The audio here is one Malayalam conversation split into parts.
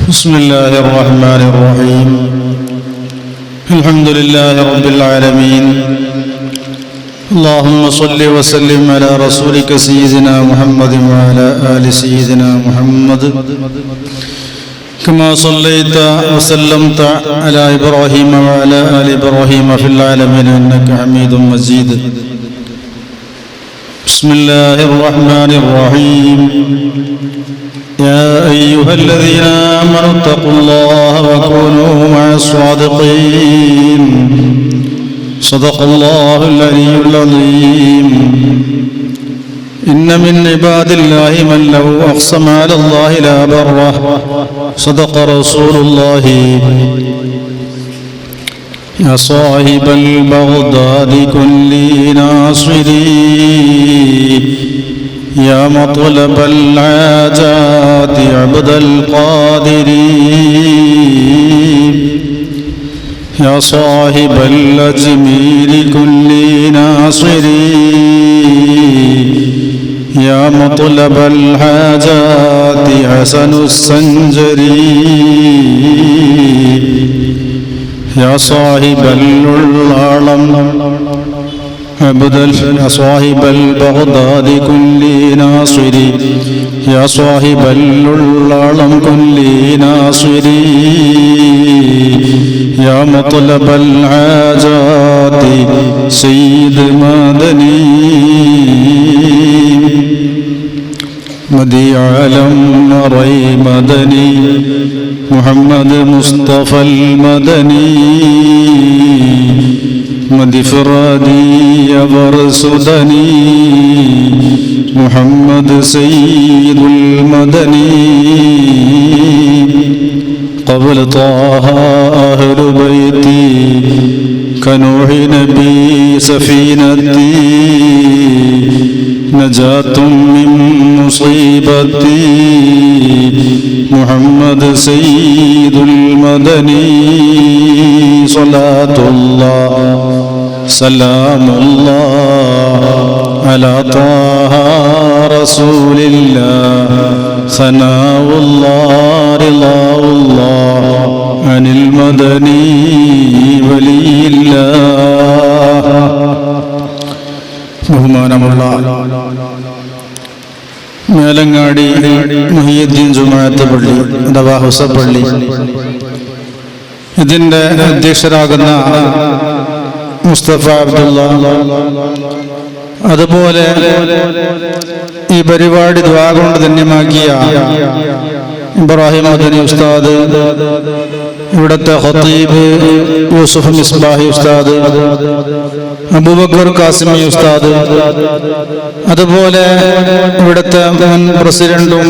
بسم الله الرحمن الرحيم الحمد لله رب العالمين اللهم صل وسلم على رسولك سيدنا محمد وعلى آل سيدنا محمد كما صليت وسلمت على إبراهيم وعلى آل إبراهيم في العالمين إنك حميد مجيد بسم الله الرحمن الرحيم يا أيها الذين آمنوا اتقوا الله وكونوا مع الصادقين صدق الله العلي العظيم إن من عباد الله من لو أقسم على الله لا بره صدق رسول الله يا صاحب البغداد كن لي ناصري يا مطلب العاجات عبد القادر يا صاحب الأجمير كن لي ناصري يا مطلب الحاجات حسن السنجري يا صاحب العلم يا صاحب البغداد كن لي ناصري يا صاحب العلم كن لي ناصري يا مطلب الحاجات سيد مدني مدي عالم ري مدني محمد مصطفى المدني مدي فرادي ورسدني محمد سيد المدني قبل طه أهل بيتي كنوح نبي سفينتي نجاة من مصيبتي محمد سيد المدني صلاة الله سلام الله على طه رسول الله ثناء الله رضا الله عن المدني ولي الله ബഹുമാനമുള്ള മേലങ്ങാടി മുഹിയുദ്ദീൻ ജുമാഅത്ത് പള്ളി അഥവാ ഹുസപ്പള്ളി ഇതിന്റെ അധ്യക്ഷരാകുന്ന മുസ്തഫ അബ്ദുള്ള, അതുപോലെ ഈ പരിപാടി ദുആ കൊണ്ട് ധന്യമാക്കിയ ഇബ്രാഹിം മദനി ഉസ്താദ്, ഇവിടുത്തെ ഖത്തീബ് യൂസുഫ് മിസ്ബാഹി ഉസ്താദ്, അബൂബക്കർ കാസിമി ഉസ്താദ്, അതുപോലെ ഇവിടുത്തെ മുൻ പ്രസിഡന്റും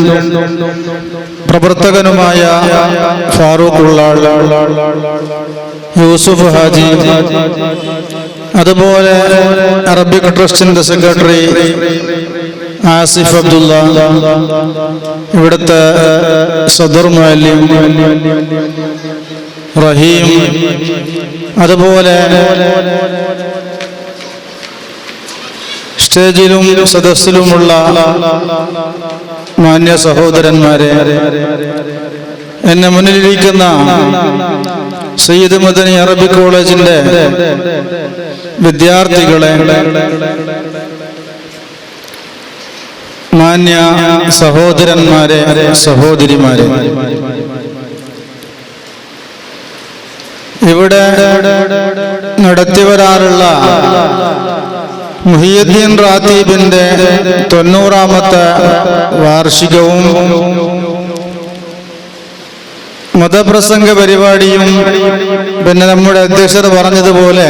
പ്രവർത്തകനുമായ ഫാറൂഖ് ഉള്ളാൾ, യൂസുഫ് ഹാജി, അതുപോലെ അറബിക് ട്രസ്റ്റിന്റെ സെക്രട്ടറി ആസിഫ് അബ്ദുള്ള, ഇവിടുത്തെ സദർ മുഅല്ലിം റഹീം, അതുപോലെ സ്റ്റേജിലും സദസ്സിലുമുള്ള മാന്യ സഹോദരന്മാരെ, എന്നെ മുന്നിലിരിക്കുന്ന സയ്യിദ് മദനി അറബിക് കോളേജിന്റെ വിദ്യാർത്ഥികളെ, മാന്യ സഹോദരന്മാരെ, സഹോദരിമാരെ, ഇവിടെ നടത്തിവരാറുള്ള മുഹിയുദ്ദീൻ റാത്തീബിന്റെ 90ാമത്തെ വാർഷികവും മതപ്രസംഗ പരിപാടിയും, പിന്നെ നമ്മുടെ അധ്യക്ഷർ പറഞ്ഞതുപോലെ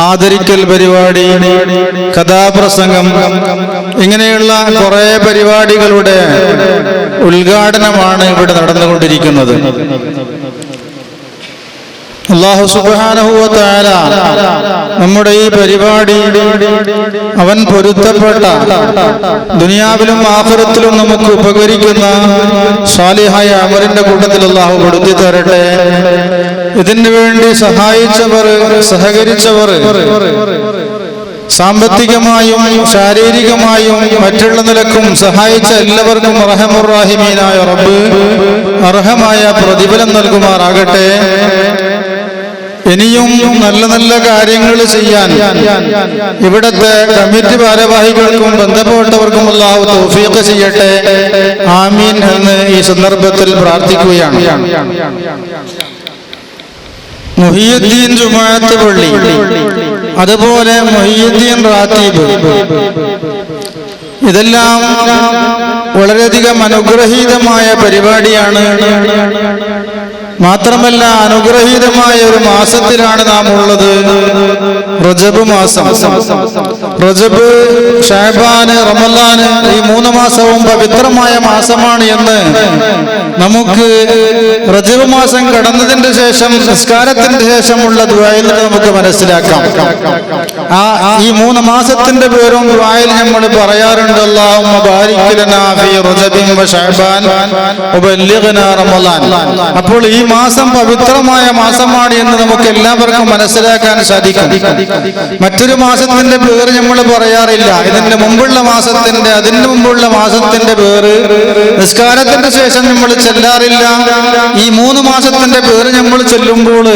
ആദരിക്കൽ പരിപാടി, കഥാപ്രസംഗം, ഇങ്ങനെയുള്ള കുറെ പരിപാടികളുടെ ഉദ്ഘാടനമാണ് ഇവിടെ നടന്നുകൊണ്ടിരിക്കുന്നത്. അല്ലാഹു സുബ്ഹാനഹു വ തആല നമ്മുടെ ഈ പരിപാടി അവൻ പൊരുത്തപ്പെട്ട ദുനിയാവിലും ആഖിറത്തിലും നമുക്ക് ഉപകരിക്കുന്ന സാലിഹായ അമലിന്റെ കൂട്ടത്തിൽ അല്ലാഹു പെടുത്തി തരട്ടെ. ഇതിനു വേണ്ടി സഹായിച്ചവർ, സഹകരിച്ചവർ സാമ്പത്തികമായും ശാരീരികമായും മറ്റുള്ള നിലക്കും സഹായിച്ച എല്ലാവർക്കും റഹമുർ-റഹീമീനായ റബ്ബ് അർഹമായ പ്രതിഫലം നൽകുമാറാകട്ടെ. ഇനിയും നല്ല നല്ല കാര്യങ്ങൾ ചെയ്യാൻ ഇവിടത്തെ കമ്മിറ്റി ഭാരവാഹികൾക്കും ബന്ധപ്പെട്ടവർക്കും അല്ലാഹു തൗഫീഖ് ചെയ്യട്ടെ. ആമീൻ എന്ന് ഈ സന്ദർഭത്തിൽ പ്രാർത്ഥിക്കുകയാണ്. മുഹിയുദ്ദീൻ ജുമാഅത്ത് പള്ളി, അതുപോലെ മുഹിയുദ്ദീൻ റാത്തീബ്, ഇതെല്ലാം വളരെയധികം അനുഗ്രഹീതമായ പരിപാടിയാണ്. മാത്രമല്ല അനുഗ്രഹീതമായ ഒരു മാസത്തിലാണ് നാം ഉള്ളത്. റജബ് മാസം. റജബ്, ശഅബാന്, റമദാന് ഈ 3 മാസവും പവിത്രമായ മാസമാണ് എന്ന് നമുക്ക് റജബ് മാസം കടന്നതിന്റെ ശേഷം നിസ്കാരത്തിന്റെ ശേഷമുള്ള ദുആയിൽ നമുക്ക് മനസ്സിലാക്കാം. ഈ 3 മാസത്തിന്റെ പേരും ദുആയിൽ നമ്മൾ പറയാറുണ്ട്. അല്ലാഹുമ്മ ബാരിക് ലനാ ഫീ റജബിൻ വ ശഅബാൻ വബല്ലിഗ്നാ റമദാൻ. അപ്പോൾ ഈ മാസം പവിത്രമായ മാസമാണ് എന്ന് നമുക്ക് എല്ലാവർക്കും മനസ്സിലാക്കാൻ സാധിക്കും. മറ്റൊരു മാസത്തിന്റെ പേര് നമ്മൾ പറയാറില്ല. ഇതിന്റെ മുമ്പുള്ള മാസത്തിന്റെ, അതിന് മുമ്പുള്ള മാസത്തിന്റെ പേര് നിസ്കാരത്തിന്റെ ശേഷം നമ്മൾ ചെല്ലാറില്ല. ഈ 3 മാസത്തിന്റെ പേര് നമ്മൾ ചൊല്ലുമ്പോൾ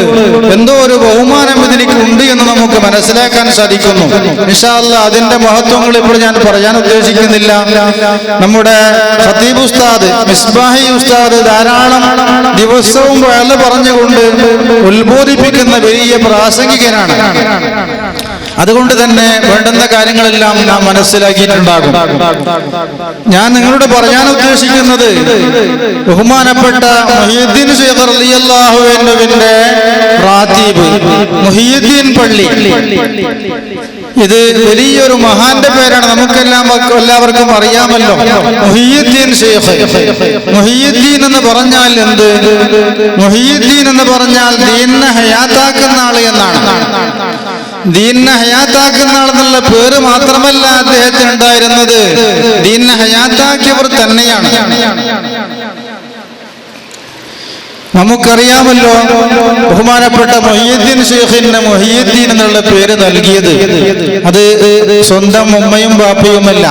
എന്തോ ഒരു ബഹുമാനം ഇതിലേക്ക് ഉണ്ട് എന്ന് നമുക്ക് മനസ്സിലാക്കാൻ സാധിക്കുന്നു. ഇൻഷാ അല്ലാഹ് അതിന്റെ മഹത്വങ്ങൾ ഇപ്പോൾ ഞാൻ പറയാൻ ഉദ്ദേശിക്കുന്നില്ല. നമ്മുടെ ഖതീബ് ഉസ്താദ്, മിസ്ബാഹി ഉസ്താദ് ധാരാളം ദിവസവും വഅള് പറഞ്ഞുകൊണ്ട് ഉത്ബോധിപ്പിക്കുന്ന വലിയ പ്രാസംഗികനാണ്. അതുകൊണ്ട് തന്നെ വേണ്ടുന്ന കാര്യങ്ങളെല്ലാം നാം മനസ്സിലാക്കിയിട്ടുണ്ടാകും. ഞാൻ നിങ്ങളോട് പറയാൻ ഉദ്ദേശിക്കുന്നത് ബഹുമാനപ്പെട്ട മുഹിയുദ്ദീൻ ശൈഖ് റളിയല്ലാഹു അൻഹുവിന്റെ റാത്തീബ് മുഹിയുദ്ദീൻ പള്ളി, ഇത് വലിയൊരു മഹാന്റെ പേരാണ്. എല്ലാവർക്കും അറിയാമല്ലോ, മുഹിയുദ്ദീൻ ശൈഖ്. മുഹിയുദ്ദീൻ എന്ന് പറഞ്ഞാൽ എന്ത്? മുഹിയുദ്ദീൻ എന്ന് പറഞ്ഞാൽ ദീനിനെ ഹയാത്താക്കുന്ന ആള് എന്നാണ്. ദീനിനെ ഹയാത്താക്കുന്ന ആളെന്നുള്ള പേര് മാത്രമല്ല അദ്ദേഹത്തിന് ഉണ്ടായിരുന്നത്, ദീനിനെ ഹയാത്താക്കിയവർ തന്നെയാണ്. നമുക്കറിയാമല്ലോ, ബഹുമാനപ്പെട്ട മുഹിയുദ്ദീൻ ശൈഖിന് മുഹിയുദ്ദീൻ എന്നുള്ള പേര് നൽകിയത് അത് സ്വന്തം ഉമ്മയും ബാപ്പയുമല്ല.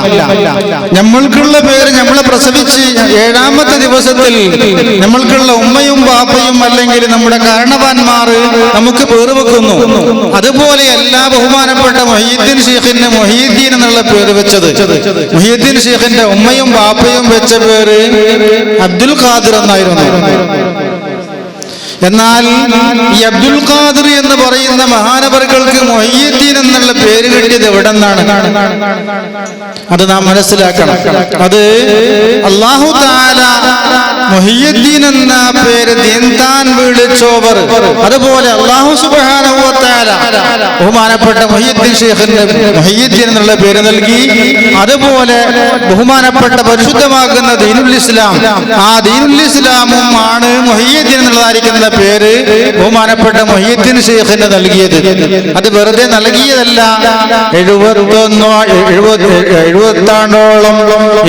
നമ്മൾക്കുള്ള പേര് നമ്മളെ പ്രസവിച്ച് 7ാമത്തെ ദിവസത്തിൽ നമ്മൾക്കുള്ള ഉമ്മയും ബാപ്പയും അല്ലെങ്കിൽ നമ്മുടെ കാരണവാന്മാർ നമുക്ക് പേര് വെക്കുന്നു. അതുപോലെയല്ല ബഹുമാനപ്പെട്ട മുഹിയുദ്ദീൻ ശൈഖിന് മുഹിയുദ്ദീൻ എന്നുള്ള പേര് വെച്ചത്. മുഹിയുദ്ദീൻ ശൈഖിന്റെ ഉമ്മയും ബാപ്പയും വെച്ച പേര് അബ്ദുൽ ഖാദിർ എന്നായിരുന്നു. എന്നാൽ ഈ അബ്ദുൽ ഖാദിർ എന്ന് പറയുന്ന മഹാനവറുകൾക്ക് മുഹിയുദ്ദീൻ എന്നുള്ള പേര് കിട്ടിയത് എവിടെ നിന്നാണ്? അത് നാം മനസ്സിലാക്കണം. അത് അല്ലാഹു തആല മുഹിയുദ്ദീൻ എന്ന പേര് ദീൻതാൻ വിളിച്ചോവർ, അതുപോലെ അല്ലാഹു സുബ്ഹാനഹു വ തആല ബഹുമാനപ്പെട്ട മുഹിയുദ്ദീൻ ശൈഖിന് മുഹിയുദ്ദീൻ എന്നുള്ള പേര് നൽകി. അതുപോലെ ബഹുമാനപ്പെട്ട പരിശുദ്ധമാകുന്ന ദീനുൽ ഇസ്ലാം, ആ ദീനുൽ ഇസ്ലാമും ആണ് മുഹിയുദ്ദീൻ എന്നുള്ളതായിരിക്കുന്ന പേര് ബഹുമാനപ്പെട്ട മുഹിയുദ്ദീൻ ശൈഖിന് നൽകിയത്. അത് വെറുതെ നൽകിയതല്ല. 70 ആണ്ടോളം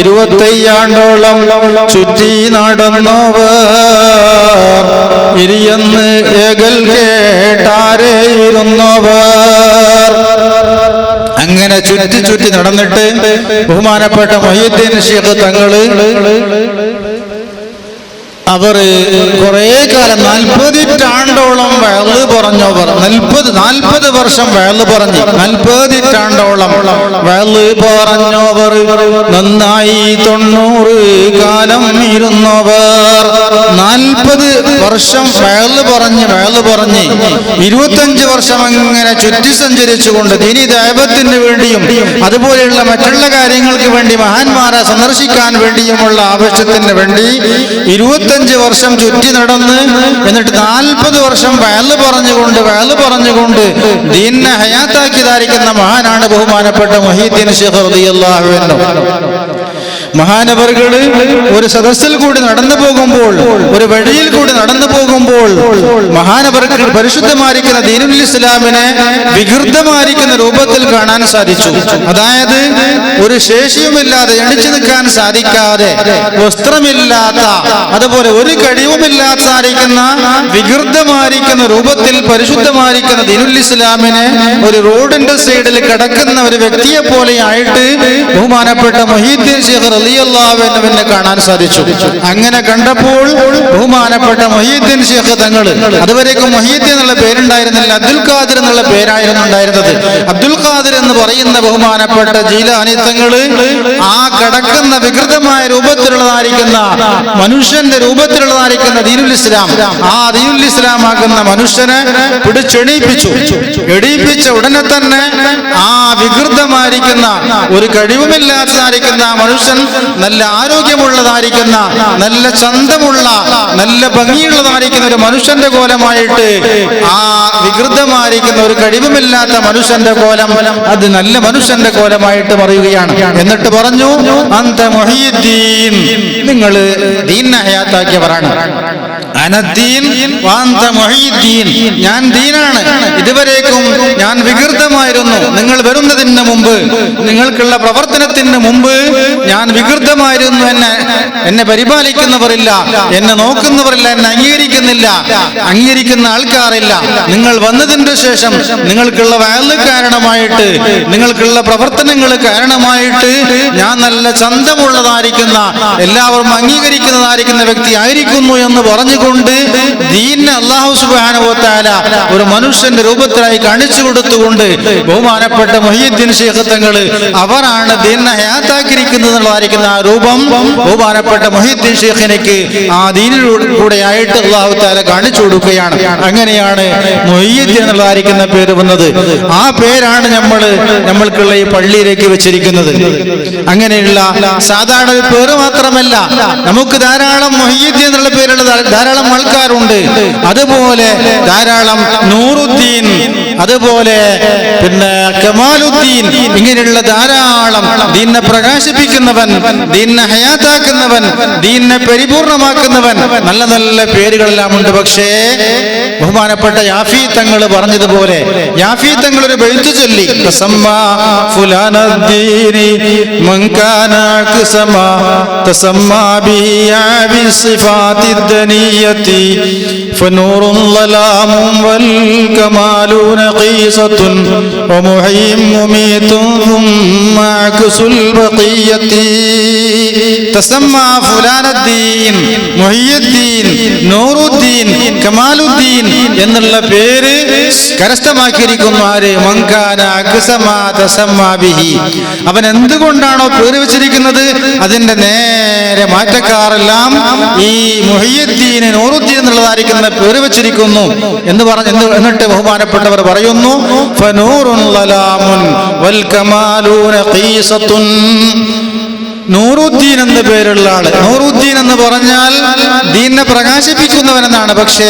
25 ആണ്ടോളം ചുറ്റി നടന്നവർ ഇരിയെന്ന് ഏകൽ കേട്ടാരേയിരുന്നവർ. അങ്ങനെ ചുറ്റി ചുറ്റി നടന്നിട്ട് ബഹുമാനപ്പെട്ട മുഹിയുദ്ദീൻ ശൈഖ് തങ്ങള് അവർ കുറെ കാലം 40 ആണ്ടോളം വഅള് പറഞ്ഞവർ, 40 വർഷം വഅള് പറഞ്ഞു, 40 ആണ്ടോളം വഅള് പറഞ്ഞവർ, നന്നായി 90 കാലം ഇരുന്നവർ. 40 വർഷം വഅള് പറഞ്ഞ് 25 വർഷം അങ്ങനെ ചുറ്റി സഞ്ചരിച്ചുകൊണ്ട് ദീനി ദഅവത്തിന് വേണ്ടിയും അതുപോലെയുള്ള മറ്റുള്ള കാര്യങ്ങൾക്ക് വേണ്ടി മഹാന്മാരെ സന്ദർശിക്കാൻ വേണ്ടിയുമുള്ള ആവശ്യത്തിന് വേണ്ടി 25 വർഷം ചുറ്റി നടന്ന് എന്നിട്ട് 40 വർഷം വഅള് പറഞ്ഞുകൊണ്ട് ദീനിനെ ഹയാത്താക്കിയതായിരിക്കുന്ന മഹാനാണ് ബഹുമാനപ്പെട്ട മുഹിയുദ്ദീൻ ശൈഖ് റളിയല്ലാഹു അൻഹു. മഹാനവറുകള് ഒരു സദസ്സിൽ കൂടി നടന്നു പോകുമ്പോൾ, ഒരു വഴിയിൽ കൂടി നടന്നു പോകുമ്പോൾ മഹാനവറുകൾ പരിശുദ്ധമായിരിക്കുന്ന ദീനുൽ ഇസ്ലാമിനെ വികൃതമായിരിക്കുന്ന രൂപത്തിൽ കാണാൻ സാധിച്ചു. അതായത് ഒരു ശേഷിയുമില്ലാതെ എണിച്ചു നിൽക്കാൻ സാധിക്കാതെ, വസ്ത്രമില്ലാത്ത, അതുപോലെ ഒരു കഴിവുമില്ലാത്തായിരിക്കുന്ന വികൃതമായിരിക്കുന്ന രൂപത്തിൽ പരിശുദ്ധമായിരിക്കുന്ന ദീനുൽ ഇസ്ലാമിനെ ഒരു റോഡിന്റെ സൈഡിൽ കിടക്കുന്ന ഒരു വ്യക്തിയെ പോലെയായിട്ട് ബഹുമാനപ്പെട്ട മുഹീദ്ദീൻ ശൈഖ് റളിയല്ലാഹു അൻഹുവിനെ കാണാൻ സാധിച്ചു. അങ്ങനെ കണ്ടപ്പോൾ ബഹുമാനപ്പെട്ട മുഹീദ്ദീൻ ശൈഖ് തങ്ങൾ, അതുവരേക്കും മുഹീദ്ദീൻ എന്നുള്ള പേരുണ്ടായിരുന്നില്ല, അബ്ദുൽ ഖാദിർ എന്നുള്ള പേരായിരുന്നു ഉണ്ടായിരുന്നത്. അബ്ദുൽ ഖാദിർ എന്ന് പറയുന്ന ബഹുമാനപ്പെട്ട ജീലാനി തങ്ങൾ ആ കിടക്കുന്ന വികൃതമായ രൂപത്തിലുള്ളതായിരിക്കുന്ന മനുഷ്യന്റെ രൂപത്തിലുള്ളതായിരിക്കുന്ന ദീനുൽ ഇസ്ലാം, ആ ദീനുൽ ഇസ്ലാം ആകുന്ന മനുഷ്യനെ പിടിച്ചെണീപ്പിച്ചു. എണീപ്പിച്ച ഉടനെ തന്നെ ആ വികൃതമായിരിക്കുന്ന ഒരു കഴിവുമില്ലാത്തതായിരിക്കുന്ന മനുഷ്യൻ നല്ല ആരോഗ്യമുള്ളതായിരിക്കുന്ന, നല്ല ചന്തമുള്ള, നല്ല ഭംഗിയുള്ളതായിരിക്കുന്ന ഒരു മനുഷ്യന്റെ കോലമായിട്ട് ആ വികൃതമായിരിക്കുന്ന ഒരു കഴിവുമില്ലാത്ത മനുഷ്യന്റെ കോലം അത് നല്ല മനുഷ്യന്റെ കോലമായിട്ട് പറയുകയാണ്. എന്നിട്ട് പറഞ്ഞു, അന്ത മുഹീദ്ദീൻ, നിങ്ങൾ ദീനിനെ ഹയാത്താക്കിയവരാണ്. അനദ്ദീൻ വാന്ത മുഹീദ്ദീൻ, ഞാൻ ദീനാണ്. ഇതുവരേക്കും ഞാൻ വികൃതമായിരുന്നു. നിങ്ങൾ വരുന്നതിന് മുമ്പ്, നിങ്ങൾക്കുള്ള പ്രവർത്തനത്തിന് മുമ്പ് ഞാൻ വികൃതമായിരുന്നു. എന്നെ പരിപാലിക്കുന്നവരില്ല, എന്നെ നോക്കുന്നവരില്ല, എന്നെ അംഗീകരിക്കുന്ന ആൾക്കാരില്ല. നിങ്ങൾ വന്നതിന്റെ ശേഷം നിങ്ങൾക്കുള്ള വയല് കാരണമായിട്ട്, നിങ്ങൾക്കുള്ള പ്രവർത്തനങ്ങൾ കാരണമായിട്ട് ഞാൻ നല്ല ചന്തമുള്ളതായിരിക്കുന്ന, എല്ലാവരും അംഗീകരിക്കുന്നതായിരിക്കുന്ന വ്യക്തി ആയിരിക്കുന്നു എന്ന് പറഞ്ഞുകൊണ്ട് ദീനിനെ അല്ലാഹു സുബ്ഹാനഹു വ തആല ഒരു മനുഷ്യന്റെ രൂപത്തിലായി കാണിച്ചു കൊടുത്തുകൊണ്ട് ബഹുമാനപ്പെട്ട മുഹീദ്ദീൻ ശൈഖ് തങ്ങൾ അവരാണ് ദീനിനെ ഹയാത്താക്കിയിരിക്കുന്നത് എന്നുള്ളതായിരിക്കുന്ന ആ രൂപം ബഹുമാനപ്പെട്ട മുഹീദ്ദീൻ ശൈഖിനെക്ക് ആ ദീനിലൂടെ ആയിട്ട് അല്ലാഹു തആല കാണിച്ചു കൊടുക്കുകയാണ്. അങ്ങനെയാണ് മുഹീദ്ദീൻ എന്നുള്ളതായിരിക്കുന്ന പേര് വന്നത്. ആ പേരാണ് നമ്മൾക്കുള്ള ഈ പള്ളിയിലേക്ക് വെച്ചിരിക്കുന്നത്. അങ്ങനെയുള്ള സാധാരണ ഒരു പേര് മാത്രമല്ല, നമുക്ക് ധാരാളം മുഹീദ്ദീൻ എന്നുള്ള പേരുള്ള ധാരാളം ആൾക്കാരുണ്ട്. അതുപോലെ ധാരാളം നൂറുദ്ദീൻ, അതുപോലെ പിന്നെ കമാലുദ്ദീൻ, ഇങ്ങനെയുള്ള ധാരാളം ദീനിനെ പ്രകാശിപ്പിക്കുന്നവൻ, ദീനിനെ ഹയാത്താക്കുന്നവൻ, ദീനിനെ പരിപൂർണമാക്കുന്നവൻ, നല്ല നല്ല പേരുകളെല്ലാം ഉണ്ട്. പക്ഷേ ബഹുമാനപ്പെട്ട യാഫി തങ്ങൾ പറഞ്ഞതുപോലെ, യാഫി തങ്ങൾ ഒരു ബൈത്ത് ചൊല്ലി, തസമ്മാ ഫുലാനദ്ദീനി മൻ കാന ഖസമാ തസമ്മാ ബിഹി ബി സിഫാത്തിദ്ദനിയതി ഫനൂറുൻ ളലാമുൻ വൽ കമാലു നഖീസത്തുൻ വമുഹയ്യിൻ മുമീതുൻ ثم عكس البقية تسمى فلان الدين محي الدين نور الدين كمال الدين എന്നുള്ള പേര് കരസ്ഥമാക്കിയിരിക്കുന്നു. ആര്? മങ്കാന അക്സമാ തസമ്മാ ബിഹി, അവൻ എന്തുകൊണ്ടാണോ പേര് വെച്ചിരിക്കുന്നത് അതിന്റെ നേരെ മാറ്റക്കാരെല്ലാം ഈ മുഹയ്യിദ്ദീൻ നൂറുദ്ദീൻ എന്നുള്ളതായിരിക്കുന്ന പേര് വെച്ചിരിക്കുന്നു എന്ന് എന്നിട്ട് ബഹുമാനപ്പെട്ടവർ പറയുന്നു, ഫനൂറുൻ ലലാമുൻ വൽ കമാലു നഖീസത്തുൻ. നൂറുദ്ദീൻ എന്ന പേരുള്ള ആള്, നൂറുദ്ദീൻ എന്ന് പറഞ്ഞാൽ ദീനിനെ പ്രകാശിപ്പിക്കുന്നവനെന്നാണ്. പക്ഷേ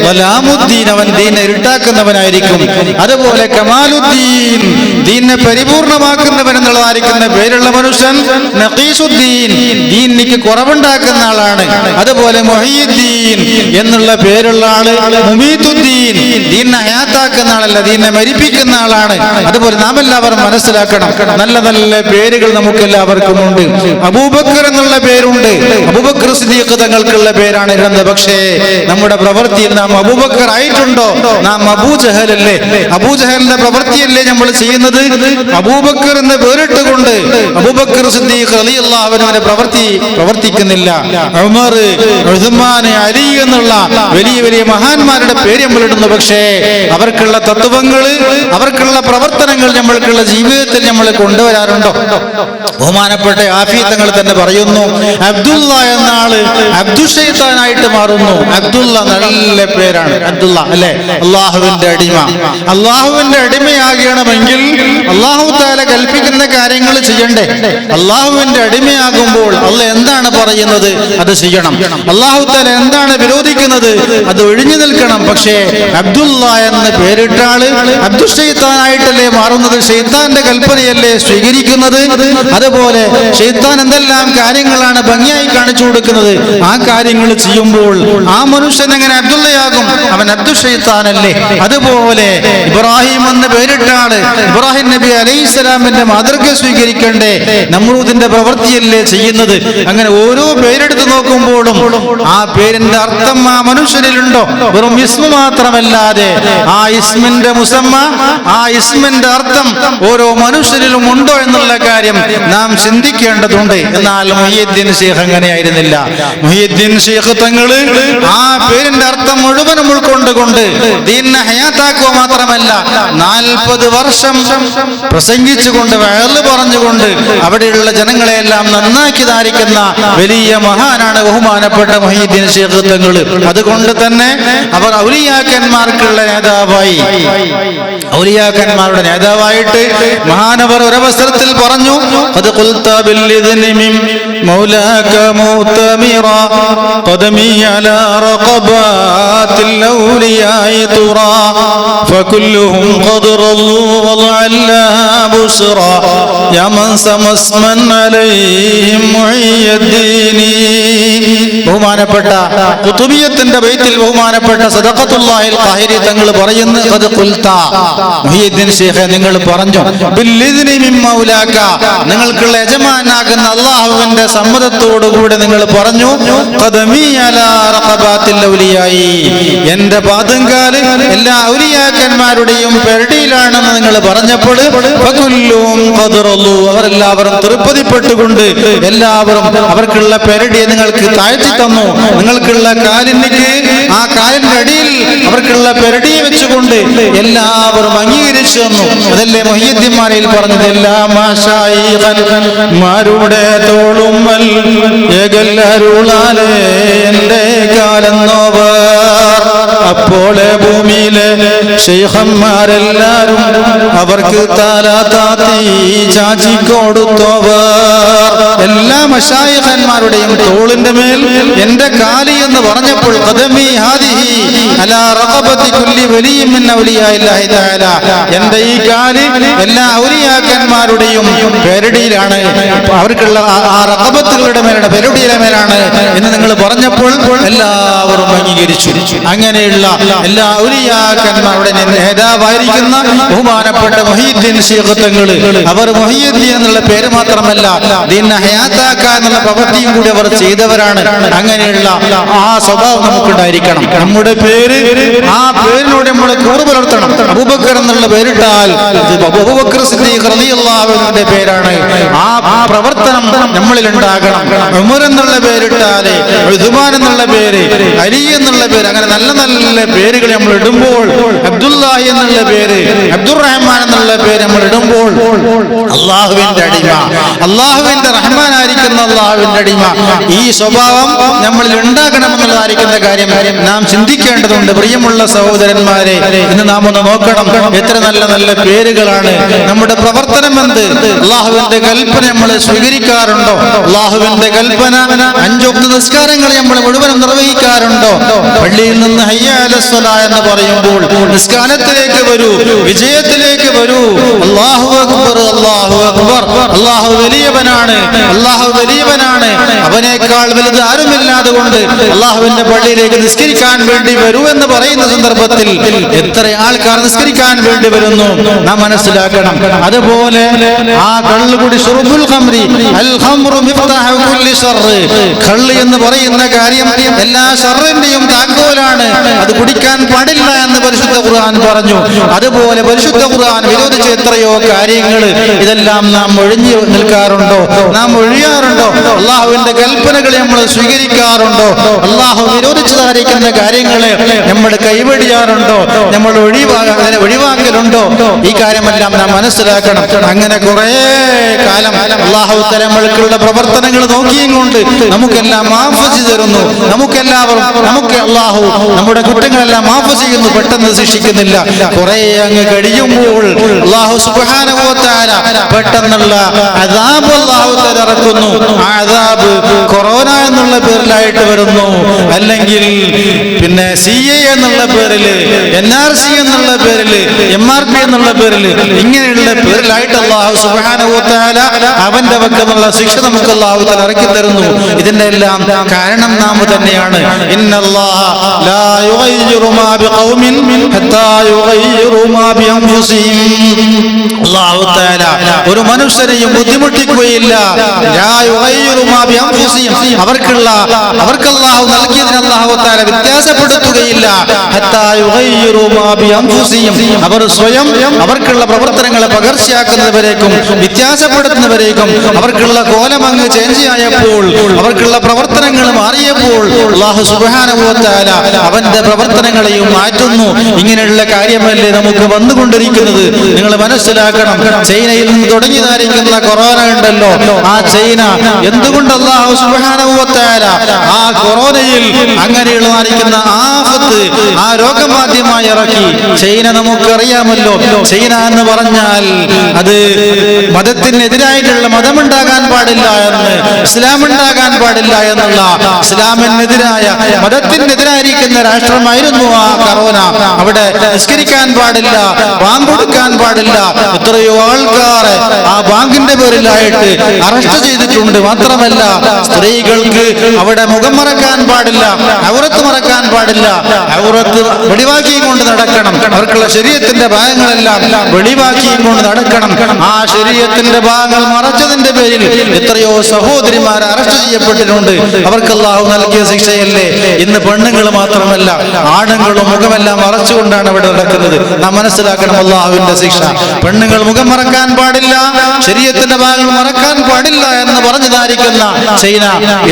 വലാമുദ്ദീൻ, അവൻ ദീനെ ഇരുട്ടാക്കുന്നവനായിരിക്കും. അതുപോലെ കമാലുദ്ദീൻ, ദീനിനെ പരിപൂർണമാക്കുന്നവൻ എന്നുള്ളതായിരിക്കുന്ന പേരുള്ള മനുഷ്യൻ നഖീസുദ്ദീൻ, ദീനിക്ക് കുറവുണ്ടാക്കുന്ന ആളാണ്. അതുപോലെ മുഹയ്യിദ്ദീൻ എന്നുള്ള പേരുള്ള ആള് മുമീതുദ്ദീൻ, ദീനിനെ ഹയാത്താക്കുന്ന ആളല്ല, ദീനിനെ മരിപ്പിക്കുന്ന ആളാണ്. അതുപോലെ നാം എല്ലാവരും മനസ്സിലാക്കണം, നല്ല നല്ല പേരുകൾ നമുക്ക് എല്ലാവർക്കും ഉണ്ട്. അബൂബക്കർ എന്നുള്ള പേരുണ്ട്, അബൂബക്കർ സിദ്ദീഖ് തങ്ങൾക്കുള്ള പേരാണ് ഇരുന്നത്. പക്ഷേ നമ്മുടെ പ്രവൃത്തിയിൽ നാം അബൂബക്കർ ആയിട്ടുണ്ടോ? നാം അബൂജഹലല്ലേ? അബൂജഹലിന്റെ പ്രവൃത്തിയല്ലേ നമ്മൾ ചെയ്യുന്നത്? അബൂബക്കർ എന്ന് പേരിട്ടുകൊണ്ട് അബൂബക്കർ സിദ്ദീഖ് റളിയല്ലാഹു അൻഹുവിന്റെ പ്രവർത്തിക്കുന്നില്ല. ഉമർ, ഉസ്മാൻ, അലി എന്നുള്ള വലിയ വലിയ മഹാന്മാരുടെ പേര് നമ്മൾ ഇടുന്നു. പക്ഷേ അവർക്കുള്ള തത്വങ്ങൾ, അവർക്കുള്ള പ്രവർത്തനങ്ങൾ നമ്മൾക്കുള്ള ജീവിതത്തിൽ നമ്മൾ കൊണ്ടുവരാറുണ്ടോ? ബഹുമാനപ്പെട്ട ആഫി തങ്ങൾ തന്നെ പറയുന്നു, അബ്ദുള്ള എന്ന ആള് അബ്ദുശൈത്താനായിട്ട് മാറുന്നു. അബ്ദുള്ള നല്ല പേരാണ്, അബ്ദുള്ള അല്ലെ? അള്ളാഹുവിന്റെ അടിമ. അള്ളാഹുവിന്റെ അടിമയാകണമെങ്കിൽ അള്ളാഹു താല കൽപ്പിക്കുന്ന കാര്യങ്ങൾ ചെയ്യണ്ടേ? അള്ളാഹുവിന്റെ അടിമയാകുമ്പോൾ അള്ളാഹ് എന്താണ് പറയുന്നത് അത് ചെയ്യണം. അള്ളാഹു താല എന്താണ് വിരോധിക്കുന്നത് അത് ഒഴിഞ്ഞു നിൽക്കണം. പക്ഷേ അബ്ദുള്ള എന്ന് പേരിട്ട ആള് അബ്ദുശൈത്താനായിട്ടല്ലേ മാറുന്നത്? ഷെയ്ത്താന്റെ കൽപ്പനയല്ലേ സ്വീകരിക്കുന്നത്? അതുപോലെ ഷെയ്ത്താൻ എന്തെല്ലാം കാര്യങ്ങളാണ് ഭംഗിയായി കാണിച്ചു കൊടുക്കുന്നത്. ആ കാര്യങ്ങൾ ചെയ്യുമ്പോൾ ആ മനുഷ്യൻ എങ്ങനെ അബ്ദുള്ളയാകും? അവൻ അബ്ദു ഷെയ്ത്താനല്ലേ? അതുപോലെ ഇബ്രാഹിം എന്ന് പേരിട്ട ആള് ഇബ്രാഹിം നബി അലൈഹിസ്സലാമിന്റെ മാതൃക സ്വീകരിക്കണ്ടേ? നമ്രൂദിന്റെ പ്രവൃത്തിയല്ലേ ചെയ്യുന്നത്? അങ്ങനെ ഓരോ പേരെടുത്ത് നോക്കുമ്പോഴും ആ പേരിന്റെ അർത്ഥം ആ മനുഷ്യനിലുണ്ടോ? വെറും ഇസ്മ മാത്രമല്ലാതെ ആ ഇസ്മിന്റെ മുസമ്മ, ആ ഇസ്മിന്റെ അർത്ഥം ഓരോ മനുഷ്യരിലും ഉണ്ടോ എന്നുള്ള കാര്യം നാം ചിന്തിക്കേണ്ടതുണ്ട്. എന്നാൽ മുഹ്യിദ്ദീൻ ശൈഖ് അങ്ങനെയായിരുന്നില്ല. മുഹ്യിദ്ദീൻ ശൈഖ് തങ്ങള് ആ പേരിന്റെ അർത്ഥം മുഴുവനും ഉൾക്കൊണ്ടുകൊണ്ട് ദീനിനെ ഹയാത്താക്കുക മാത്രമല്ല 40 വർഷം പ്രസംഗിച്ചുകൊണ്ട് വഅള് പറഞ്ഞുകൊണ്ട് അവിടെയുള്ള ജനങ്ങളെയെല്ലാം നന്നാക്കി ധാരിക്കുന്ന വലിയ മഹാനാണ് ബഹുമാനപ്പെട്ട മുഹ്യിദ്ദീൻ ശൈഖ് തങ്ങള്. അതുകൊണ്ട് തന്നെ അവർ ഔലിയാക്കന്മാർക്കുള്ള നേതാവായി, ഔലിയാക്കന്മാരുടെ നേതാവായിട്ട് മഹാനവർ ഒരവസരത്തിൽ പറഞ്ഞു, ഖദ് ഖുൽത ബിൽഇദ്നി മിൻ മൗലാക മുതമിറാ ഖദമി അലാ റഖബാത്തിൽ ഔലിയായി തുറാ ഫകുല്ലുഹും ഖദ് റളൂ വലഅല്ലാ ബുശ്റാ യാ മൻ സമസ്മൻ അലൈഹിം മുഹ്യിദ്ദീനി. ബഹുമാനപ്പെട്ട ഖുതുബിയത്തിന്റെ ബൈത്തിൽ ബഹുമാനപ്പെട്ട സദഖത്തുല്ലാഹിൽ ഖാഹിരി തങ്ങൾ പറയുന്നു, ഖദ് ഖുൽത മുഹ്യിദ്ദീൻ ശൈഖ് നിങ്ങൾ പറഞ്ഞു, ബിൽഇദ്നി മിൻ മൗലാക നിങ്ങൾക്കുള്ള യജമാനാകുന്ന അല്ലാഹുവിന്റെ സമ്മതത്തോടുകൂടി നിങ്ങൾ പറഞ്ഞു, ഖദമി അലാ റഖബാത്തിൽ ഔലിയായി എന്റെ പാദങ്കാല് എല്ലാ ഔലിയാക്കന്മാരുടെയും പെരടിയിലാണെന്ന് നിങ്ങൾ പറഞ്ഞപ്പോൾ ഫകുല്ലും ഖദ് റളൂ അവരെല്ലാവരും തൃപ്തിപ്പെട്ടുകൊണ്ട് എല്ലാവരും അവർക്കുള്ള പെരടിയെ നിങ്ങൾക്ക് താഴ്ത്തി തന്നു. നിങ്ങൾക്കുള്ള കാലിനിക്ക് ആ കാലിന്റെ അടിയിൽ അവർക്കുള്ള പെരടിയെ വെച്ചുകൊണ്ട് എല്ലാവരും അംഗീകരിച്ചു തന്നു. അതല്ലേ മുഹ്യിദ്ദീന്മാരിൽ പറഞ്ഞത്, എല്ലാ മാഷായിഖന്മാരുടെ തോളുമ്മൽ ഏകല്ലരുളാലേ എന്റെ കാലെന്നോവർ. അപ്പോളെ ഭൂമിയിലെ ശൈഖന്മാരെല്ലാരും അവർക്ക് താലാതാത്തി ചാച്ചി കൊടുത്തോവർ. എല്ലാ മശായിഖന്മാരുടെയും തോളിന്റെ മേൽ എന്റെ കാലി എന്ന് പറഞ്ഞപ്പോൾ ഖദമി ഹാദിഹി അലാ റഖബതി കുല്ലി വലിയ്യിൻ മിൻ ഔലിയാഇല്ലാഹി തആല എന്റെ ഈ കാലി എല്ലാ ഔലിയാക്കന്മാരുടെയും പെരടിയിലാണ്, അവർക്കുള്ള ആ റഖബത്തുകളുടെ മേലാണ്, പെരടിയുടെ മേലാണ് എന്ന് നിങ്ങൾ പറഞ്ഞപ്പോൾ എല്ലാവരും അംഗീകരിച്ചു. അങ്ങനെയുള്ള എല്ലാ ഔലിയാക്കന്മാരുടെ നേതാവായിരിക്കുന്ന ബഹുമാനപ്പെട്ട മുഹ്യിദ്ദീൻ ശൈഖ് തങ്ങൾ അവർ മുഹ്യിദ്ദീൻ എന്നുള്ള പേര് മാത്രമല്ല ദീനിനെ ഹയാത്താക്ക എന്നുള്ള പ്രവൃത്തിയും കൂടി അവർ ചെയ്തവരാണ്. അങ്ങനെയുള്ള ആ സ്വഭാവം നമുക്കുണ്ടായിരിക്കണം. നമ്മുടെ പേര്, ആ പേരിനോട് നമ്മൾ കൂറ് പുലർത്തണം. അബൂബക്കർ എന്നുള്ള പേരിട്ടാൽ അബൂബക്കർ സിദ്ദീഖ് റളിയല്ലാഹു അൻഹുവിന്റെ പേരാണ്. ആ പ്രവർത്തനം നമ്മളിൽ ഉണ്ടാകണം. ഉമർ എന്നുള്ള പേരിട്ടാല് ഉസ്മാൻ എന്നുള്ള പേര്, അലി എന്നുള്ള പേര്, അങ്ങനെ നല്ല നല്ല പേരുകൾ നമ്മൾ ഇടുമ്പോൾ, അബ്ദുല്ലാഹി എന്നുള്ള പേര്, അബ്ദുറഹ്മാൻ എന്നുള്ള പേര് നമ്മൾ ഇടുമ്പോൾ അള്ളാഹുവിന്റെ അടിമ, അള്ളാഹുവിന്റെ റഹ്മാനായിരിക്കുന്ന അള്ളാഹുവിന്റെ അടിമ, ഈ സ്വഭാവം നമ്മളിൽ ഉണ്ടാകണമെന്നുള്ളതായിരിക്കുന്ന കാര്യം നാം ചിന്തിക്കേണ്ടതുണ്ട്. പ്രിയമുള്ള സഹോദരന്മാരെ, ഇന്ന് നാം ഒന്ന് നോക്കണം, എത്ര നല്ല നല്ല പേരുകളാണ്. നമ്മുടെ പ്രവർത്തനം എന്ത്? അള്ളാഹുവിന്റെ കൽപ്പന നമ്മൾ സ്വീകരിക്കാറുണ്ടോ? അള്ളാഹുവിന്റെ കൽപ്പന 5 വക്ത് നിസ്കാരങ്ങൾ നമ്മൾ മുഴുവനും നിർവഹിക്കാറുണ്ടോ? പള്ളിയിൽ നിന്ന് ഹയ്യ അലസ്സലാ എന്ന് പറയുമ്പോൾ നിസ്കാരത്തിലേക്ക് വരൂ, വിജയത്തിലേക്ക് വരൂ. അല്ലാഹു അക്ബർ, അല്ലാഹു അക്ബർ, അല്ലാഹു വലിയവനാണ്, അല്ലാഹു വലിയവനാണ്, അവനേക്കാൾ വലുത് ആരുമില്ലാതെ കൊണ്ട് അള്ളാഹുവിന്റെ പള്ളിയിലേക്ക് നിസ്കരിക്കാൻ വേണ്ടി വരൂ എന്ന് പറയുന്ന സന്ദർഭത്തിൽ എത്ര ആൾക്കാർ നിസ്കരിക്കാൻ വേണ്ടി വരുന്നു നാം മനസ്സിലാക്കണം. അതുപോലെ ആ കള്ളുകുടി ശുർബുൽ ഖംറി അൽ ഖംറു മിഫ്താഹു കുല്ലി ശർറ്, കള്ള് എന്ന് പറയുന്ന കാര്യം എല്ലാ ശർറിന്റെയും താക്കോലാണ്, അത് കുടിക്കാൻ പാടില്ല എന്ന് പരിശുദ്ധ ഖുർആൻ പറഞ്ഞു. അതുപോലെ പരിശുദ്ധ ഖുർആൻ വിരോധിച്ച എത്രയോ കാര്യങ്ങൾ, ഇതെല്ലാം നാം ഒഴിഞ്ഞു നിൽക്കാറുണ്ടോ? നാം ഒഴിയാറുണ്ടോ? അള്ളാഹുവിന്റെ കൽപ്പനകളെ നമ്മൾ സ്വീകരിക്കാറുണ്ടോ? അള്ളാഹു വിരോധിച്ചതായിരിക്കുന്ന കാര്യങ്ങളെ നമ്മൾ കൈവടിയാറുണ്ടോ? നമ്മൾ ഒഴിവാക്കലുണ്ടോ? ഈ കാര്യമെല്ലാം നാം മനസ്സിലാക്കണം. അങ്ങനെ കുറെ കാലം അള്ളാഹു തആല നമ്മൾക്കുള്ള പ്രവർത്തനങ്ങൾ നോക്കിയും കൊണ്ട് നമുക്കെല്ലാം മാഫ് ചെയ്തു തരുന്നു. നമുക്ക് അള്ളാഹു നമ്മുടെ കുറ്റങ്ങളെല്ലാം മാഫ് ചെയ്യുന്നു, പെട്ടെന്ന് ശിക്ഷിക്കുന്നില്ല. കുറെ അങ്ങ് കഴിയുമ്പോൾ അള്ളാഹു സുബ്ഹാനഹു വ തആല പെട്ടെന്നുള്ള അദാബ് അള്ളാഹു തആല ഇറക്കുന്നു. ആ അദാബ് കൊറോണ എന്നുള്ള പേരിലായിട്ട് വരുന്നു, അല്ലെങ്കിൽ പിന്നെ CA എന്നുള്ള പേരില്, NRC എന്നുള്ള പേരില്, MRP എന്നുള്ള പേരില്, ഇങ്ങനെയുള്ള പേരിലായിട്ട് അല്ലാഹു സുബ്ഹാനഹു വ തആല അവന്റെ വക്കലുള്ള ശിക്ഷ നമുക്ക് അല്ലാഹു തആല ഇറക്കി തരുന്നു. ഇതിന്റെ എല്ലാം കാരണം നാം തന്നെയാണ്. ഇന്നല്ലാഹ ലാ യുഗയ്യിറു മാ ബിഖൗമിൻ ഹത്താ യുഗയ്യിറു മാ ബിഅൻഫുസിഹിം. അല്ലാഹു തആല ഒരു മനുഷ്യനെയും ബുദ്ധിമുട്ടിക്കുകയില്ല. ലാ യുഗയ്യിറു മാ ബിഅൻഫുസിഹിം, അവർക്ക് അല്ലാഹു നൽകിയതിനെ അല്ലാഹു തആല വ്യത്യാസപ്പെടുത്തുകയില്ല. ഹത്താ യുഗയ്യിറു മാ ബിഅൻഫുസിഹിം, അവർ സ്വയം അവർക്കുള്ള പ്രവർത്തനങ്ങളെ പകർച്ചയാക്കുന്നവരേക്കും വ്യത്യാസപ്പെടുത്തുന്നവരേക്കും അവർക്കുള്ള കോലം അങ്ങ് ചേഞ്ച് ആയപ്പോൾ, അവർക്കുള്ള പ്രവർത്തനങ്ങൾ മാറിയപ്പോൾ അല്ലാഹു സുബ്ഹാനഹു വ തആല അവന്റെ പ്രവർത്തനങ്ങളെയും മാറ്റുന്നു. ഇങ്ങനെയുള്ള കാര്യമല്ലേ നമുക്ക് വന്നുകൊണ്ടിരിക്കുന്നത്. നിങ്ങൾ മനസ്സിലാക്കണം, ചൈനയിൽ നിന്ന് തുടങ്ങിയതായിരിക്കുന്ന കൊറോണ ഉണ്ടല്ലോ, ആ ചൈന എന്തുകൊണ്ട് അല്ലാഹു സുബ്ഹാനഹു വ തആല ആ കൊറോണയിൽ അങ്ങനെയുള്ളതായിരിക്കുന്ന ആഫത്ത്, ആ രോഗമാദ്യമായി ഇറക്കി. ചൈന നമുക്കറിയാമല്ലോ, ചൈന എന്ന് പറഞ്ഞാൽ അത് മതത്തിനെതിരായിട്ടുള്ള മതമുണ്ടാകാൻ പാടില്ല എന്ന്, ഇസ്ലാം ഉണ്ടാകാൻ പാടില്ല എന്നുള്ള, ഇസ്ലാമിനെതിരായ മതത്തിനെതിരായിരിക്കുന്ന രാഷ്ട്രമായിരുന്നു ആ കൊറോണ. അവിടെ നിസ്കരിക്കാൻ പാടില്ല, ബാങ്ക് കൊടുക്കാൻ പാടില്ല. എത്രയോ ആൾക്കാരെ ആ ബാങ്കിന്റെ പേരിലായിട്ട് അറസ്റ്റ് ചെയ്തിട്ടുണ്ട്. മാത്രമല്ല, സ്ത്രീകൾക്ക് അവിടെ മുഖം മറക്കാൻ പാടില്ല, ഔറത്ത് മറക്കാൻ പാടില്ല, ഔറത്ത് വെളിവാക്കിയും കൊണ്ട് നടക്കണം. അവർക്കുള്ള ശരീഅത്തിന്റെ ഭാഗങ്ങളെല്ലാം വെളിവാക്കിയും കൊണ്ട് നടക്കണം. ആ ശരീഅത്തിന്റെ ഭാഗങ്ങൾ മറച്ചതിന്റെ പേരിൽ എത്രയോ സഹോദരിമാർ അറസ്റ്റ് ചെയ്യപ്പെട്ടിട്ടുണ്ട്. അവർക്ക് അല്ലാഹു നൽകിയ ശിക്ഷയല്ലേ. ഇന്ന് പെണ്ണുങ്ങൾ മാത്രമല്ല, ആണുങ്ങളും മുഖമെല്ലാം മറച്ചുകൊണ്ടാണ് അവിടെ നടക്കുന്നത്. നാം മനസ്സിലാക്കണം അല്ലാഹുവിന്റെ ശിക്ഷ. പെണ്ണുങ്ങൾ മുഖം മറക്കാൻ പാടില്ല, ശരീഅത്തിന്റെ ഭാഗങ്ങൾ മറക്കാൻ പാടില്ല എന്ന് പറഞ്ഞതായിരിക്കുന്ന ചൈന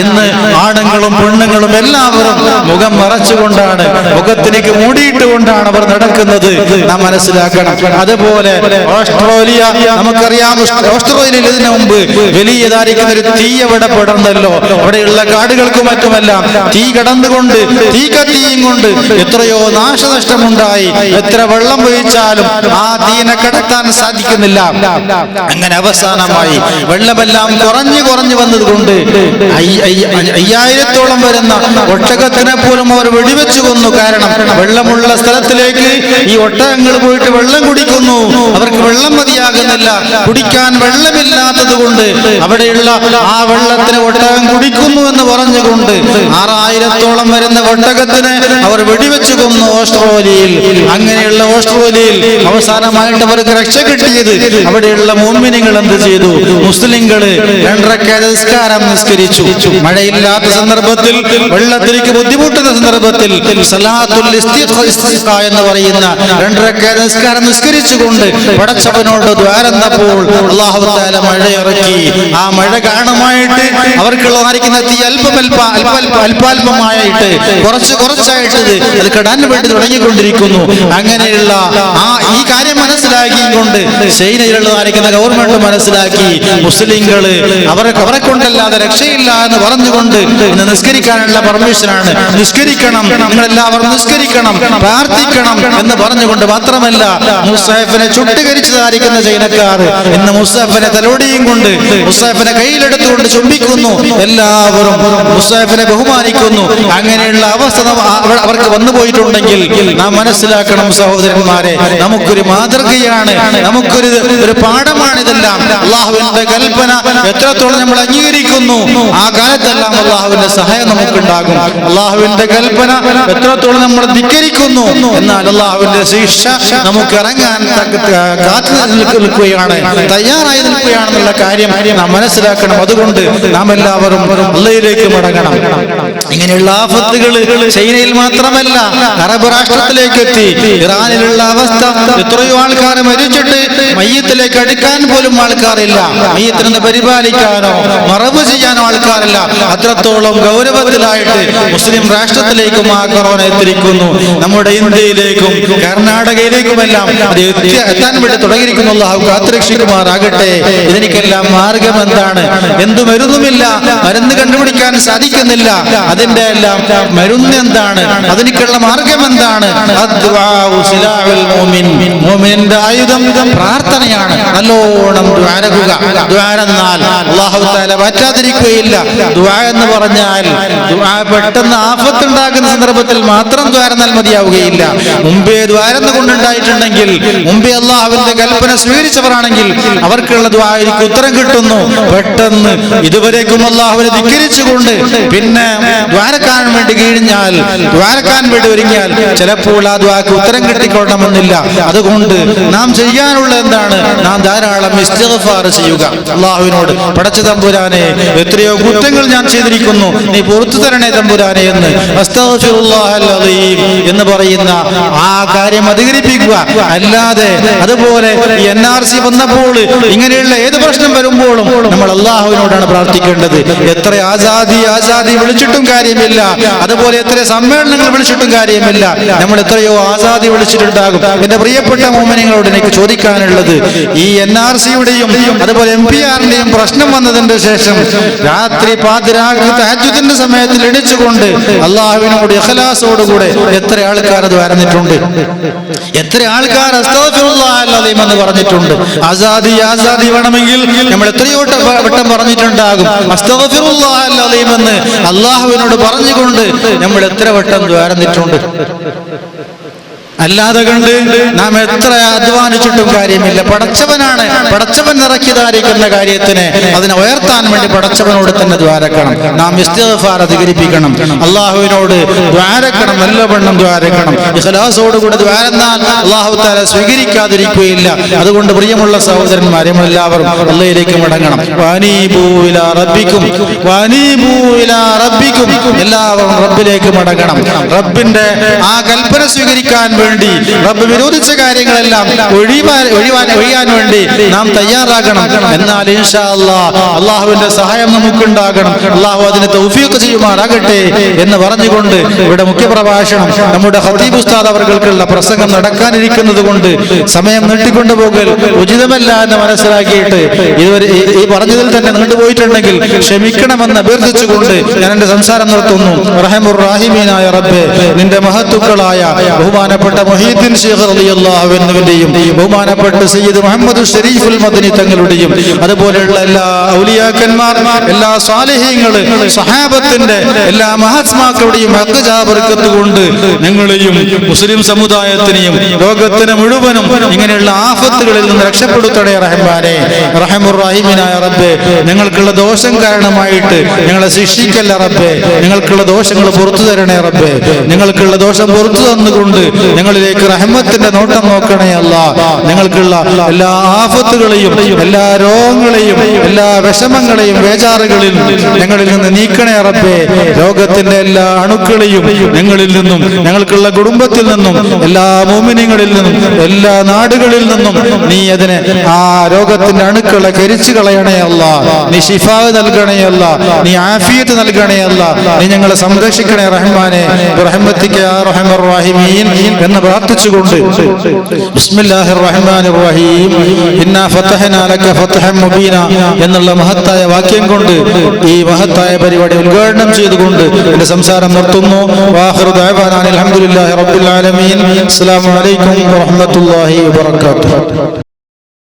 ഇന്ന് ആണുങ്ങളും പെണ്ണുങ്ങളും എല്ലാവരും മുഖം മറച്ചുകൊണ്ടാണ്, മുഖത്തിലേക്ക് മൂടിയിട്ടുകൊണ്ടാണ് അവർ നടക്കുന്നത്. നാം മനസ്സിലാക്കണം. അതുപോലെ ഓസ്ട്രേലിയ, നമുക്കറിയാം, ഓസ്ട്രേലിയയിൽ ഇതിനു മുമ്പ് വലിയതായിരിക്കുന്ന ഒരു തീ അവിടെ പെടർന്നല്ലോ. അവിടെയുള്ള കാടുകൾക്കും മറ്റുമെല്ലാം തീ കടന്നുകൊണ്ട്, തീ കത്തിയും കൊണ്ട് എത്രയോ നാശനഷ്ടമുണ്ടായി. എത്ര വെള്ളം ഒഴിച്ചാലും ആ തീനെ കടത്താൻ സാധിക്കുന്നില്ല. അങ്ങനെ അവസാനമായി വെള്ളമെല്ലാം കുറഞ്ഞു വന്നതുകൊണ്ട് 5000-ഓളം വരുന്ന ഒട്ടകത്തിനെ പോലും അവർ വെടിവെച്ചു കൊന്നു. കാരണം വെള്ളമുള്ള സ്ഥലത്തിലേക്ക് ഈ ഒട്ടകങ്ങൾ പോയിട്ട് വെള്ളം കുടിക്കുന്നു, അവർക്ക് വെള്ളം മതിയാകുന്നില്ല. കുടിക്കാൻ വെള്ളമില്ലാത്തത് കൊണ്ട് അവിടെയുള്ള ആ വെള്ളത്തിന് ഒട്ടകം കുടിക്കുന്നു എന്ന് പറഞ്ഞുകൊണ്ട് 6000-ഓളം വരുന്ന ഒട്ടകത്തിന് അവർ വെടിവെച്ചു കൊന്നു ഓസ്ട്രേലിയയിൽ. അങ്ങനെയുള്ള ഓസ്ട്രേലിയയിൽ അവസാനമായിട്ട് അവർക്ക് രക്ഷ കിട്ടിയത് അവിടെയുള്ള മുഅ്മിനീങ്ങൾ എന്ത് ചെയ്തു? മുസ്ലിംകള് 2 റക്അത്ത് നിസ്കാരം നിസ്കരിച്ചു. മഴയില്ലാത്ത സന്ദർഭത്തിൽ, വെള്ളത്തിലേക്ക് ബുദ്ധിമുട്ടുന്ന സന്ദർഭത്തിൽ സലാത്തുൽ ഇസ്തിഖ എന്ന് പറയുന്ന 2 റക്അത്ത് നിസ്കാരം നിസ്കരിച്ചുകൊണ്ട് പടച്ചവനോട് ദ്വാരന്നപ്പോൾ അല്ലാഹു തആല മഴ ഇറക്കി. ആ മഴ കാരണമായിട്ട് അവർക്കുള്ളതായിരിക്കുന്ന തീ അല്പാൽപമായിട്ട് കുറച്ചായിട്ട് അത് കെടാൻ വേണ്ടി തുടങ്ങിക്കൊണ്ടിരിക്കുന്നു. അങ്ങനെയുള്ള ഈ കാര്യം മനസ്സിലാക്കിക്കൊണ്ട് ചൈനയിലുള്ളതായിരിക്കുന്ന ഗവൺമെന്റ് മനസ്സിലാക്കി, മുസ്ലിങ്ങള് അവരെ കൊണ്ടല്ലാതെ രക്ഷയില്ല എന്ന് പറഞ്ഞുകൊണ്ട് ഇന്ന് നിസ്കരിക്കാനുള്ള പെർമിഷനാണ്. നിസ്കരിക്കണം, നമ്മളെല്ലാവരും നിസ്കരിക്കണം, പ്രാർത്ഥിക്കണം എന്ന് പറഞ്ഞുകൊണ്ട്. മാത്രമല്ല, മുസ്ഹഫിനെ ചുട്ടുകരിച്ചതായിരിക്കുന്ന ചൈനക്കാർ ഇന്ന് മുസ്ഹഫിനെ തലോടിയും കൊണ്ട്, മുസ്ഹഫിനെ കയ്യിലെടുത്തുകൊണ്ട് ചുംബിക്കുന്നു. എല്ലാവരും മുസ്ഹഫിനെ ബഹുമാനിക്കുന്നു. അങ്ങനെയുള്ള അവസ്ഥ അവർക്ക് വന്നു പോയിട്ടുണ്ടെങ്കിൽ നാം മനസ്സിലാക്കണം സഹോദരന്മാരെ, നമുക്കൊരു മാതൃകയാണ്, നമുക്കൊരു പാഠമാണിതെല്ലാം. അല്ലാഹുവിന്റെ കൽപ്പന എത്രത്തോളം നമ്മൾ അംഗീകരിക്കുന്നു, ആ കാലത്തെല്ലാം അല്ലാഹുവിന്റെ സഹായം നമുക്കുണ്ടാകും. അല്ലാഹുവിന്റെ കൽപ്പന എത്രത്തോളം നമ്മൾ ധിക്കരിക്കുന്നു, എന്നാൽ അല്ലാഹുവിന്റെ ശിക്ഷ നമുക്ക് ഇറങ്ങാൻ കാത്തു നിൽക്കുകയാണ്, തയ്യാറായി നിൽക്കുകയാണെന്നുള്ള കാര്യം നാം മനസ്സിലാക്കണം. അതുകൊണ്ട് നാം എല്ലാവരും അല്ലാഹുവിലേക്ക് മടങ്ങണം. ഇങ്ങനെയുള്ള ആഫത്തുകൾ ചൈനയിൽ മാത്രമല്ല, അറബ് രാഷ്ട്രത്തിലേക്ക് എത്തി. ഇറാനിലുള്ള അവസ്ഥ, എത്രയോ ആൾക്കാർ മരിച്ചിട്ട് മയ്യത്തിലേക്ക് അടുക്കാൻ പോലും ആൾക്കാരില്ല, മയ്യത്തിനെ പരിപാലിക്കാനോ മറവ് ചെയ്യാനോ ആൾക്കാരില്ല. അത്രത്തോളം ഗൗരവത്തിലായിട്ട് മുസ്ലിം രാഷ്ട്രത്തിലേക്കും ആ കൊറോണ എത്തിയിരിക്കുന്നു. നമ്മുടെ ഇന്ത്യയിലേക്കും കർണാടകയിലേക്കുമെല്ലാം അത് എത്താൻ വേണ്ടി തുടങ്ങിയിരിക്കുന്നു. അല്ലാഹു കാത്തുരക്ഷിക്കുമാറാകട്ടെ. ഇതിനെല്ലാം മാർഗം എന്താണ്? എന്തു മരുന്നുമില്ല, മരുന്ന് കണ്ടുപിടിക്കാൻ സാധിക്കുന്നില്ല. അതിന്റെ എല്ലാം മരുന്ന് എന്താണ്? അതിനുള്ള മാർഗം എന്താണ്? മുഅ്മിനിന്റെ ആയുധം പ്രാർത്ഥനയാണ്. നല്ലോണം ദുആ ചെയ്യുക. ദുആ എന്നാൽ അല്ലാഹു തആല മാറ്റാതിരിക്കുകയില്ല. ദുആ എന്ന് പറഞ്ഞാൽ പെട്ടെന്ന് ആഫത്തുണ്ടാകുന്ന സന്ദർഭത്തിൽ മാത്രം ദ്വാരന്നാൽ മതിയാവുകയില്ല. മുമ്പേ ദ്വാരന്ന് കൊണ്ടുണ്ടായിട്ടുണ്ടെങ്കിൽ, മുമ്പേ അള്ളാഹുവിന്റെ കൽപ്പന സ്വീകരിച്ചവരാണെങ്കിൽ അവർക്കുള്ള ദ്വാരയ്ക്ക് ഉത്തരം കിട്ടുന്നു. പെട്ടെന്ന് ഇതുവരേക്കും അള്ളാഹുവിനെ ധിക്കരിച്ചുകൊണ്ട് പിന്നെ ദ്വാരക്കാൻ വേണ്ടി ഒരുങ്ങിയാൽ ചിലപ്പോൾ ആ ദ്വാക്ക് ഉത്തരം കിട്ടിക്കൊള്ളണമെന്നില്ല. അതുകൊണ്ട് നാം ചെയ്യാനുള്ള എന്താണ്? നാം ധാരാളം ഇസ്തിഗ്ഫാർ ചെയ്യുക. അള്ളാഹുവിനോട്, പടച്ച തമ്പുരാനെ, എത്രയോ കുറ്റങ്ങൾ ഞാൻ ചെയ്തിരിക്കുന്നു, നീ പുറത്തു തരണേ തമ്പുരാനെ എന്ന് അസ്തഗ്ഫിറുല്ലാഹൽ അദീം എന്ന് പറയുന്ന ആ കാര്യം അധികരിപ്പിക്കുക. അല്ലാതെ അതുപോലെ NRC വന്നപ്പോൾ ഇങ്ങനെയുള്ള ഏത് പ്രശ്നം വരുമ്പോഴും നമ്മൾ അള്ളാഹുവിനോടാണ് പ്രാർത്ഥിക്കേണ്ടത്. എത്ര ആസാദി വിളിച്ചിട്ടും കാര്യമില്ല, അതുപോലെ എത്ര സമ്മേളനങ്ങൾ വിളിച്ചിട്ടും കാര്യമില്ല. നമ്മൾ എത്രയോ ആസാദി വിളിച്ചിട്ടുണ്ടാകും. എന്റെ പ്രിയപ്പെട്ട മോമിനങ്ങളോട് എനിക്ക് ചോദിക്കാനുള്ളത്, ഈ NRCയുടെയും അതുപോലെ MPRന്റെയും പ്രശ്നം വന്നതിന്റെ ശേഷം രാത്രി പാതിരാക്ക് തഹജ്ജുദിന്റെ സമയത്തിൽ എണിച്ചുകൊണ്ട് അള്ളാഹുവിനോട് ഇഖ്ലാസോടുകൂടെ എത്ര ആൾക്കാർ അത് വരന്നിട്ടുണ്ട്, എത്ര ആൾക്കാർ അസ്തഗ്ഫിറുല്ലാഹൽ അദീം എന്ന് പറഞ്ഞിട്ടുണ്ട്. ആസാദി വേണമെങ്കിൽ നമ്മൾ എത്രയോ വട്ടം പറഞ്ഞിട്ടുണ്ടാകും. അസ്തഗ്ഫിറുല്ലാഹൽ അദീം എന്ന് അള്ളാഹുവിനോട് പറഞ്ഞുകൊണ്ട് നമ്മൾ എത്ര വട്ടം ദ്വാരന്നിട്ടുണ്ട്. അല്ലാതെ കണ്ട് നാം എത്ര അധ്വാനിച്ചിട്ടും കാര്യമില്ല. പടച്ചവൻ നിറക്കിയതായിരിക്കുന്ന കാര്യത്തിന് അതിനെ ഉയർത്താൻ വേണ്ടി പടച്ചവനോട് തന്നെ ദ്വാരക്കണം. നാം ഇസ്തിഗ്ഫാർ അധികരിപ്പിക്കണം, അള്ളാഹുവിനോട് ദ്വാരക്കണം, നല്ലവണ്ണം ദ്വാരക്കണം. ഇഖ്ലാസോടുകൂടെ ദ്വാരന്നാൽ അള്ളാഹു തആല സ്വീകരിക്കാതിരിക്കുകയില്ല. അതുകൊണ്ട് പ്രിയമുള്ള സഹോദരന്മാരെ, എല്ലാവരും അല്ലാഹുവിലേക്ക് മടങ്ങണം. വനീബൂ ഇലാ റബ്ബിക്കും, എല്ലാവരും റബ്ബിലേക്ക് മടങ്ങണം. റബ്ബിന്റെ ആ കൽപ്പന സ്വീകരിക്കാൻ വേണ്ടി, റബ്ബ് വിരോധിച്ച കാര്യങ്ങളെല്ലാം ഒഴിയാൻ വേണ്ടി നാം തയ്യാറാകണം. എന്നാൽ ഇൻഷാ അല്ലാഹ് അള്ളാഹുവിന്റെ സഹായം നമുക്കുണ്ടാകണം. അള്ളാഹു അതിന് തൗഫീഖ് ചെയ്യുമാറാകട്ടെ എന്ന് പറഞ്ഞുകൊണ്ട് ഇവിടെ മുഖ്യപ്രഭാഷണം നമ്മുടെ ഖതീബ് ഉസ്താദ് അവർക്കുള്ള പ്രസംഗം നടക്കാനിരിക്കുന്നത് കൊണ്ട് സമയം നീട്ടിക്കൊണ്ടുപോകൽ ഉചിതമല്ല എന്ന് മനസ്സിലാക്കിയിട്ട് ഈ പറഞ്ഞതിൽ തന്നെ നീണ്ടുപോയിട്ടുണ്ടെങ്കിൽ ക്ഷമിക്കണമെന്ന് അഭ്യർത്ഥിച്ചുകൊണ്ട് ഞാൻ എന്റെ സംസാരം നിർത്തുന്നു. റഹീമുർ റഹീമീനായ റബ്ബേ, നിന്റെ മഹത്തുക്കളായ ബഹുമാനപ്പെട്ട മുഹീദ്ദീൻ ശൈഖ് റളിയല്ലാഹു അൻഹുവിന്റെയും ബഹുമാനപ്പെട്ട സയ്യിദ് മുഹമ്മദ് ശരീഫുൽ മദനി തങ്ങളുടെയും അതുപോലെയുള്ള എല്ലാ ഔലിയാക്കന്മാർ, എല്ലാ സാലിഹീങ്ങൾ, സഹാബത്തിന്റെ എല്ലാ മഹാത്മാക്കളുടെയും ഹഖ്ജാ ബർക്കത്ത് കൊണ്ട് ഞങ്ങളെയും മുസ്ലിം സമുദായത്തിനെയും ലോകത്തിനെ മുഴുവനും ഇങ്ങനെയുള്ള ആഫത്തുകളിൽ നിന്ന് രക്ഷപ്പെടുത്തണേ റഹ്മാനേ. റഹീമുർ റഹീമീനായ റബ്ബേ, ഞങ്ങൾക്കുള്ള ദോഷം കാരണമായിട്ട് ഞങ്ങളെ ശിക്ഷിക്കല്ല റബ്ബേ. ഞങ്ങൾക്കുള്ള ദോഷങ്ങൾ പുറത്തു തരണേ റബ്ബേ. ഞങ്ങൾക്കുള്ള ദോഷം പുറത്തു തന്നുകൊണ്ട് ഞങ്ങളിലേക്ക് റഹ്മത്തിന്റെ നോട്ടം നോക്കണേ അല്ലാഹ്. ഞങ്ങൾക്കുള്ള എല്ലാ ആഫത്തുകളെയും, എല്ലാ രോഗങ്ങളെയും, എല്ലാ വിഷമങ്ങളെയും, വേജാറുകളിൽ ഞങ്ങളിൽ നിന്ന് നീക്കണേ റബ്ബേ. ലോകത്തിന്റെ എല്ലാ അണുക്കളെയും ഞങ്ങളിൽ നിന്നും, ഞങ്ങൾക്കുള്ള കുടുംബത്തിൽ നിന്നും, എല്ലാ മോമിനികളിൽ നിന്നും, എല്ലാ നാടുകളിൽ നിന്നും നീ അതിനെ ആ രോഗത്തിന്റെ അണുക്കളെ കരിച്ചു കളയണേ അല്ലാഹ്. നീ ശിഫാ നൽകണേ അല്ലാഹ്. നീ ആഫിയത്ത് നൽകണേ അല്ലാഹ്. നീ ഞങ്ങളെ സംരക്ഷിക്കണേ റഹ്മാനേ. ബിറഹ്മതിക യാ അർഹമർ റഹീമീൻ എന്ന് പ്രാർത്ഥിച്ചുകൊണ്ട് ബിസ്മില്ലാഹിർ റഹ്മാനിർ റഹീം ഇന്നാ ഫതഹനാ ലക ഫതഹൻ മുബീന എന്നുള്ള മഹത്തായ വാക്യം കൊണ്ട് ഈ മഹത്തായ പരിപാടി ഉദ്ഘാടനം ചെയ്തുകൊണ്ട് എന്റെ സംസാരം നിർത്തുന്നു. വാഖിറു ദഅവാനാ അൽഹംദുലില്ലാഹി റബ്ബിൽ ആലമീൻ. അസ്സലാമു അലൈക്കും വറഹ്മത്തുള്ളാഹി വബറകാതുഹു.